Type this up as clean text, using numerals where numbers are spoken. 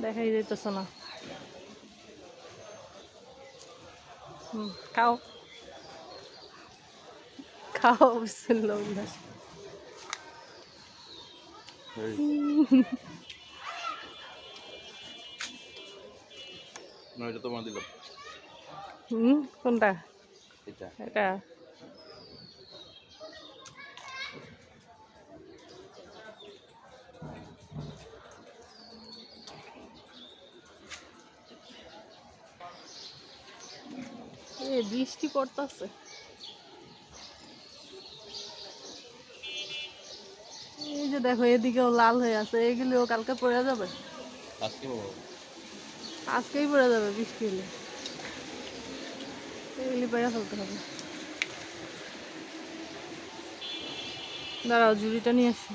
দেখাই যাইতেছ না। খাও খাও, বিসমিল্লাহ। এটা তোমার দিলাম। কোনটা? এটা এটা বৃষ্টি পড়তেছে। এই যে দেখো, এদিকেও লাল হয়ে আছে, এগুলিও কালকে পড়ে যাবে। আজকেই পড়ে যাবে বৃষ্টি হলে, এগুলি পাইয়া ফেলতে হবে। দাঁড়াও, ঝুড়িটা নিয়ে আসি।